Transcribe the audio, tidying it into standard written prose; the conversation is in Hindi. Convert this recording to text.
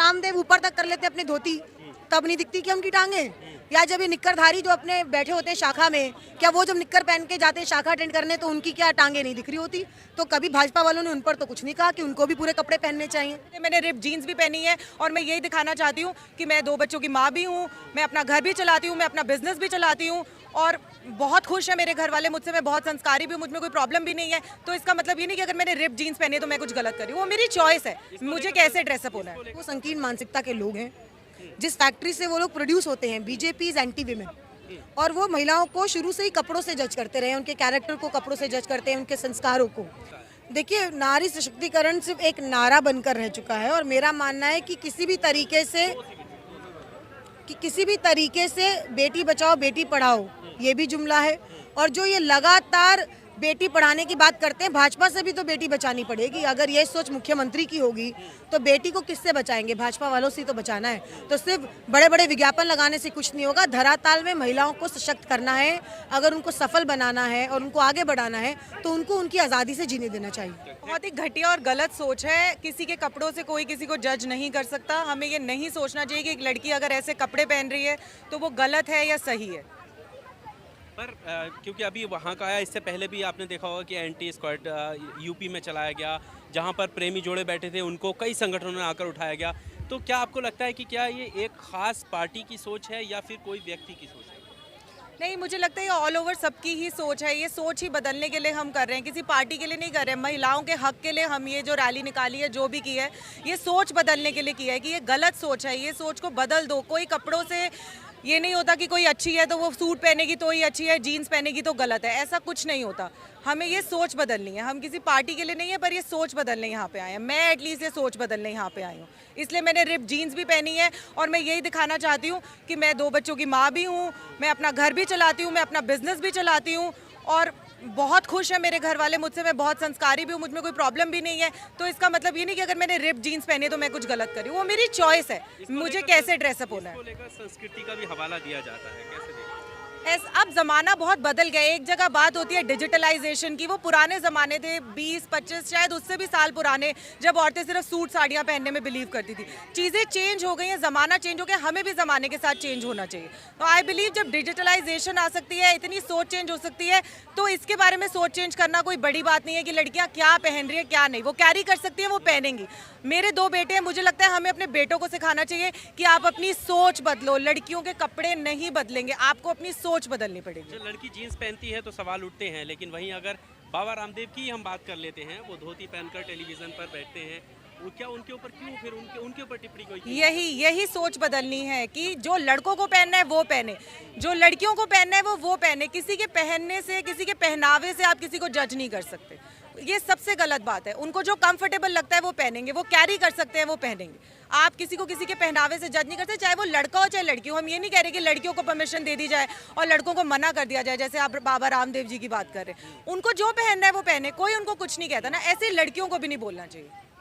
रामदेव ऊपर तक कर लेते अपनी धोती, तब नहीं दिखती क्या उनकी टांगे? या जब ये निक्करधारी जो अपने बैठे होते हैं शाखा में, क्या वो जब निक्कर पहन के जाते हैं शाखा अटेंड करने तो उनकी क्या टांगे नहीं दिख रही होती? तो कभी भाजपा वालों ने उन पर तो कुछ नहीं कहा कि उनको भी पूरे कपड़े पहनने चाहिए। मैंने रिप जीन्स भी पहनी है और मैं यही दिखाना चाहती हूँ कि मैं 2 बच्चों की माँ भी हूँ, मैं अपना घर भी चलाती हूँ, मैं अपना बिजनेस भी चलाती हूँ और बहुत खुश है मेरे घर वाले मुझसे, मैं बहुत संस्कारी भी हूँ, मुझ में कोई प्रॉब्लम भी नहीं है। तो इसका मतलब ये नहीं कि अगर मैंने रिप जीन्स पहनी है तो मैं कुछ गलत कर रही हूँ, वो मेरी चॉइस है, मुझे कैसे ड्रेसअप होना है। वो संकीर्ण मानसिकता के लोग हैं, जिस फैक्ट्री से वो लोग प्रोड्यूस होते हैं, बीजेपी इज एंटी विमेन, और वो महिलाओं को शुरू से ही कपड़ों से जज करते रहे, उनके कैरेक्टर को कपड़ों से जज करते हैं, उनके संस्कारों को। देखिए, नारी सशक्तिकरण सिर्फ एक नारा बनकर रह चुका है और मेरा मानना है कि किसी भी तरीके से बेटी बचाओ बेटी पढ़ाओ ये भी जुमला है, और जो ये लगातार बेटी पढ़ाने की बात करते हैं, भाजपा से भी तो बेटी बचानी पड़ेगी। अगर ये सोच मुख्यमंत्री की होगी तो बेटी को किससे बचाएंगे? भाजपा वालों से तो बचाना है। तो सिर्फ बड़े बड़े विज्ञापन लगाने से कुछ नहीं होगा, धरातल में महिलाओं को सशक्त करना है। अगर उनको सफल बनाना है और उनको आगे बढ़ाना है तो उनको उनकी आज़ादी से जीने देना चाहिए। बहुत ही घटिया और गलत सोच है, किसी के कपड़ों से कोई किसी को जज नहीं कर सकता। हमें ये नहीं सोचना चाहिए कि एक लड़की अगर ऐसे कपड़े पहन रही है तो वो गलत है या सही है। पर क्योंकि अभी वहाँ का आया, इससे पहले भी आपने देखा होगा कि एंटी स्क्वाड यूपी में चलाया गया, जहाँ पर प्रेमी जोड़े बैठे थे उनको कई संगठनों ने आकर उठाया गया। तो क्या आपको लगता है कि क्या ये एक खास पार्टी की सोच है या फिर कोई व्यक्ति की सोच है? नहीं, मुझे लगता है ये ऑल ओवर सबकी ही सोच है। ये सोच ही बदलने के लिए हम कर रहे हैं, किसी पार्टी के लिए नहीं कर रहे हैं। महिलाओं के हक के लिए हम ये जो रैली निकाली है, जो भी की है, ये सोच बदलने के लिए किया है कि ये गलत सोच है, ये सोच को बदल दो। कोई कपड़ों से ये नहीं होता कि कोई अच्छी है तो वो सूट पहनेगी तो ही अच्छी है, जीन्स पहनेगी तो गलत है, ऐसा कुछ नहीं होता। हमें ये सोच बदलनी है, हम किसी पार्टी के लिए नहीं है, पर ये सोच बदलने यहाँ पे आए हैं। मैं एटलीस्ट ये सोच बदलने यहाँ पे आई हूँ, इसलिए मैंने रिप जीन्स भी पहनी है और मैं यही दिखाना चाहती हूँ कि मैं 2 बच्चों की माँ भी हूँ, मैं अपना घर भी चलाती हूँ, मैं अपना बिजनेस भी चलाती हूँ और बहुत खुश है मेरे घर वाले मुझसे, मैं बहुत संस्कारी भी हूँ, मुझ में कोई प्रॉब्लम भी नहीं है। तो इसका मतलब ये नहीं कि अगर मैंने रिप जीन्स पहनी है तो मैं कुछ गलत कर रही हूँ, वो मेरी चॉइस है, मुझे कैसे ड्रेसअप होना है। इसको लेकर संस्कृति का भी हवाला दिया जाता है, कैसे देखते हैं? अब ज़माना बहुत बदल गया है। एक जगह बात होती है डिजिटलाइजेशन की, वो पुराने ज़माने थे 20-25 शायद उससे भी साल पुराने, जब औरतें सिर्फ सूट साड़ियाँ पहनने में बिलीव करती थी। चीज़ें चेंज हो गई हैं, ज़माना चेंज हो गया, हमें भी ज़माने के साथ चेंज होना चाहिए। तो आई बिलीव जब डिजिटलाइजेशन आ सकती है, इतनी सोच चेंज हो सकती है, तो इसके बारे में सोच चेंज करना कोई बड़ी बात नहीं है कि लड़कियाँ क्या पहन रही है क्या नहीं, वो कैरी कर सकती है, वो पहनेंगी। मेरे 2 बेटे हैं, मुझे लगता है हमें अपने बेटों को सिखाना चाहिए कि आप अपनी सोच बदलो, लड़कियों के कपड़े नहीं बदलेंगे, आपको अपनी सोच बदलनी पड़ेगी। जो लड़की जीन्स पहनती है तो सवाल उठते हैं, लेकिन वहीं अगर बाबा रामदेव की हम बात कर लेते हैं, वो धोती पहनकर टेलीविजन पर बैठते हैं, वो क्या उनके ऊपर क्यों फिर उनके ऊपर टिप्पणी कोई की? यही सोच बदलनी है कि जो लड़कों को पहनना है वो पहने, जो लड़कियों को पहनना है वो पहने। किसी के पहनने से, किसी के पहनावे से आप किसी को जज नहीं कर सकते, ये सबसे गलत बात है। उनको जो कंफर्टेबल लगता है वो पहनेंगे, वो कैरी कर सकते हैं वो पहनेंगे। आप किसी को किसी के पहनावे से जज नहीं करते, चाहे वो लड़का हो चाहे लड़की हो। हम ये नहीं कह रहे कि लड़कियों को परमिशन दे दी जाए और लड़कों को मना कर दिया जाए, जैसे आप बाबा रामदेव जी की बात कर रहे हैं। उनको जो पहनना है वो पहने, कोई उनको कुछ नहीं कहता ना, ऐसे लड़कियों को भी नहीं बोलना चाहिए।